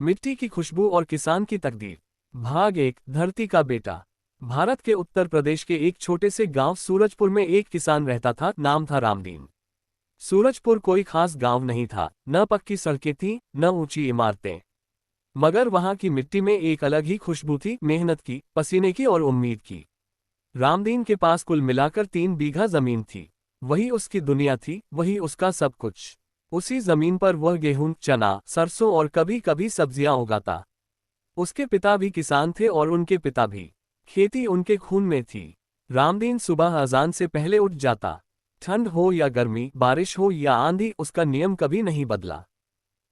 मिट्टी की खुशबू और किसान की तकदीर। भाग 1, धरती का बेटा। भारत के उत्तर प्रदेश के एक छोटे से गांव सूरजपुर में एक किसान रहता था। नाम था रामदीन। सूरजपुर कोई खास गांव नहीं था, न पक्की सड़कें थीं, न ऊंची इमारतें। मगर वहां की मिट्टी में एक अलग ही खुशबू थी, मेहनत की, पसीने की और उम्मीद की। रामदीन के पास कुल मिलाकर 3 बीघा जमीन थी। वही उसकी दुनिया थी, वही उसका सब कुछ। उसी जमीन पर वह गेहूं, चना, सरसों और कभी कभी सब्जियां उगाता। उसके पिता भी किसान थे और उनके पिता भी। खेती उनके खून में थी। रामदीन सुबह अजान से पहले उठ जाता। ठंड हो या गर्मी, बारिश हो या आंधी, उसका नियम कभी नहीं बदला।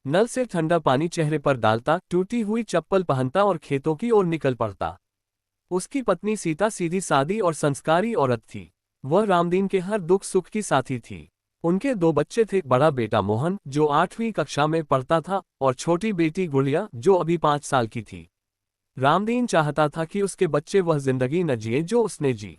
नल से ठंडा पानी चेहरे पर डालता, टूटी हुई चप्पल पहनता और खेतों की ओर निकल पड़ता। उसकी पत्नी सीता सीधी सादी और संस्कारी औरत थी। वह रामदीन के हर दुख सुख की साथी थी। उनके 2 बच्चे थे, बड़ा बेटा मोहन जो 8वीं कक्षा में पढ़ता था और छोटी बेटी गुड़िया जो अभी 5 साल की थी। रामदीन चाहता था कि उसके बच्चे वह जिंदगी न जिए जो उसने जी।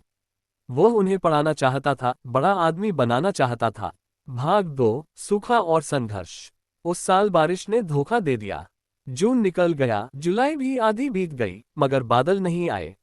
वह उन्हें पढ़ाना चाहता था, बड़ा आदमी बनाना चाहता था। भाग 2, सूखा और संघर्ष। उस साल बारिश ने धोखा दे दिया। जून निकल गया, जुलाई भी आधी बीत गई, मगर बादल नहीं आए।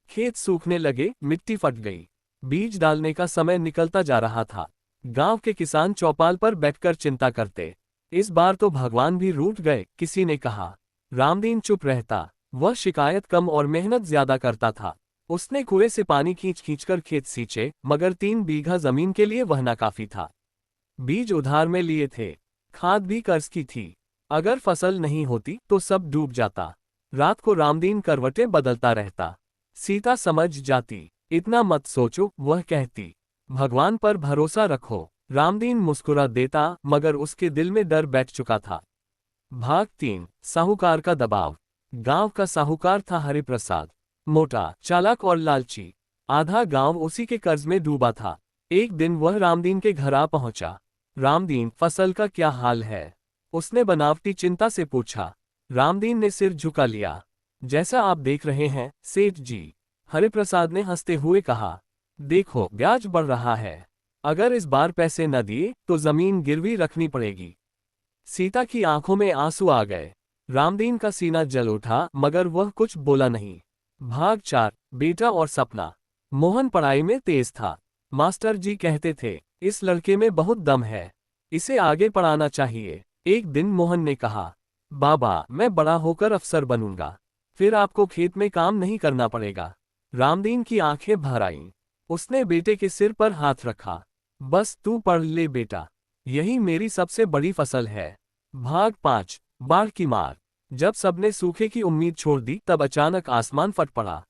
खेत सूखने लगे, मिट्टी फट गई। बीज डालने का समय निकलता जा रहा था। गांव के किसान चौपाल पर बैठकर चिंता करते। इस बार तो भगवान भी रूठ गए, किसी ने कहा। रामदीन चुप रहता। वह शिकायत कम और मेहनत ज्यादा करता था। उसने कुएं से पानी खींच खींचकर खेत सींचे, मगर 3 बीघा जमीन के लिए वह नाकाफी था। बीज उधार में लिए थे, खाद भी कर्ज की थी। अगर फसल नहीं होती तो सब डूब जाता। रात को रामदीन करवटें बदलता रहता। सीता समझ जाती। इतना मत सोचो, वह कहती। भगवान पर भरोसा रखो। रामदीन मुस्कुरा देता, मगर उसके दिल में डर बैठ चुका था। भाग 3, साहूकार का दबाव। गांव का साहूकार था हरिप्रसाद। मोटा, चालाक और लालची। आधा गांव उसी के कर्ज में डूबा था। एक दिन वह रामदीन के घर आ पहुंचा। रामदीन, फसल का क्या हाल है? उसने बनावटी चिंता से पूछा। रामदीन ने सिर झुका लिया। जैसा आप देख रहे हैं सेठ जी, हरिप्रसाद ने हंसते हुए कहा। देखो, ब्याज बढ़ रहा है। अगर इस बार पैसे न दिए तो जमीन गिरवी रखनी पड़ेगी। सीता की आंखों में आंसू आ गए। रामदीन का सीना जल उठा, मगर वह कुछ बोला नहीं। भाग 4, बेटा और सपना। मोहन पढ़ाई में तेज था। मास्टर जी कहते थे, इस लड़के में बहुत दम है, इसे आगे पढ़ाना चाहिए। एक दिन मोहन ने कहा, बाबा, मैं बड़ा होकर अफसर बनूंगा, फिर आपको खेत में काम नहीं करना पड़ेगा। रामदीन की आंखें भर आईं। उसने बेटे के सिर पर हाथ रखा। बस तू पढ़ ले बेटा, यही मेरी सबसे बड़ी फसल है। भाग 5, बाढ़ की मार। जब सबने सूखे की उम्मीद छोड़ दी, तब अचानक आसमान फट पड़ा।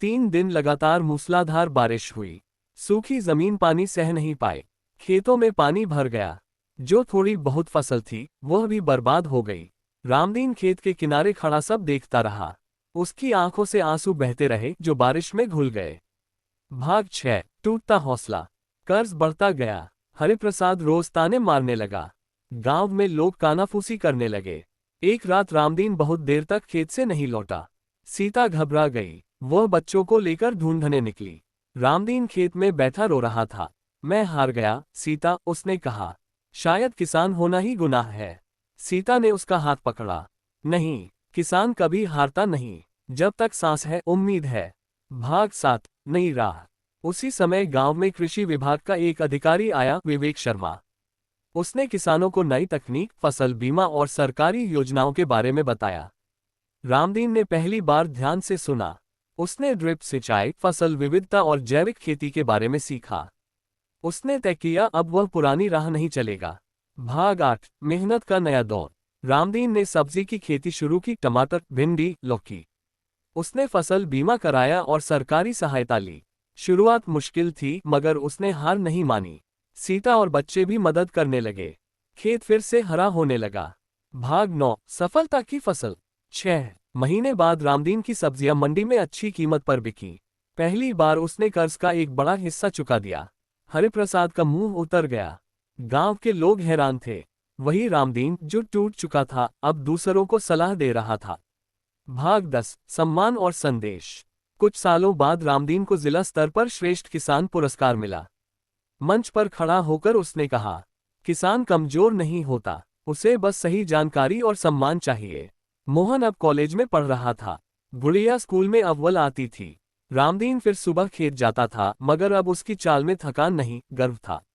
3 दिन लगातार मूसलाधार बारिश हुई। सूखी जमीन पानी सह नहीं पाए। खेतों में पानी भर गया। जो थोड़ी बहुत फसल थी वह भी बर्बाद हो गई। रामदीन खेत के किनारे खड़ा सब देखता रहा। उसकी आंखों से आंसू बहते रहे जो बारिश में घुल गए। भाग 6, टूटता हौसला। कर्ज बढ़ता गया। हरिप्रसाद रोज ताने मारने लगा। गांव में लोग कानाफूसी करने लगे। एक रात रामदीन बहुत देर तक खेत से नहीं लौटा। सीता घबरा गई। वह बच्चों को लेकर ढूंढने निकली। रामदीन खेत में बैठा रो रहा था। मैं हार गया सीता, उसने कहा। शायद किसान होना ही गुनाह है। सीता ने उसका हाथ पकड़ा। नहीं, किसान कभी हारता नहीं। जब तक सांस है उम्मीद है। भाग 7, नई राह। उसी समय गांव में कृषि विभाग का एक अधिकारी आया, विवेक शर्मा। उसने किसानों को नई तकनीक, फसल बीमा और सरकारी योजनाओं के बारे में बताया। रामदीन ने पहली बार ध्यान से सुना। उसने ड्रिप सिंचाई, फसल विविधता और जैविक खेती के बारे में सीखा। उसने तय किया अब वह पुरानी राह नहीं चलेगा। भाग 8, मेहनत का नया दौर। रामदीन ने सब्जी की खेती शुरू की, टमाटर, भिंडी, लौकी। उसने फसल बीमा कराया और सरकारी सहायता ली। शुरुआत मुश्किल थी, मगर उसने हार नहीं मानी। सीता और बच्चे भी मदद करने लगे। खेत फिर से हरा होने लगा। भाग 9, सफलता की फसल। 6 महीने बाद रामदीन की सब्जियां मंडी में अच्छी कीमत पर बिकी। पहली बार उसने कर्ज का एक बड़ा हिस्सा चुका दिया। हरिप्रसाद का मुंह उतर गया। गांव के लोग हैरान थे। वही रामदीन जो टूट चुका था, अब दूसरों को सलाह दे रहा था। भाग 10, सम्मान और संदेश। कुछ सालों बाद रामदीन को जिला स्तर पर श्रेष्ठ किसान पुरस्कार मिला। मंच पर खड़ा होकर उसने कहा, किसान कमजोर नहीं होता, उसे बस सही जानकारी और सम्मान चाहिए। मोहन अब कॉलेज में पढ़ रहा था। गुड़िया स्कूल में अव्वल आती थी। रामदीन फिर सुबह खेत जाता था, मगर अब उसकी चाल में थकान नहीं, गर्व था।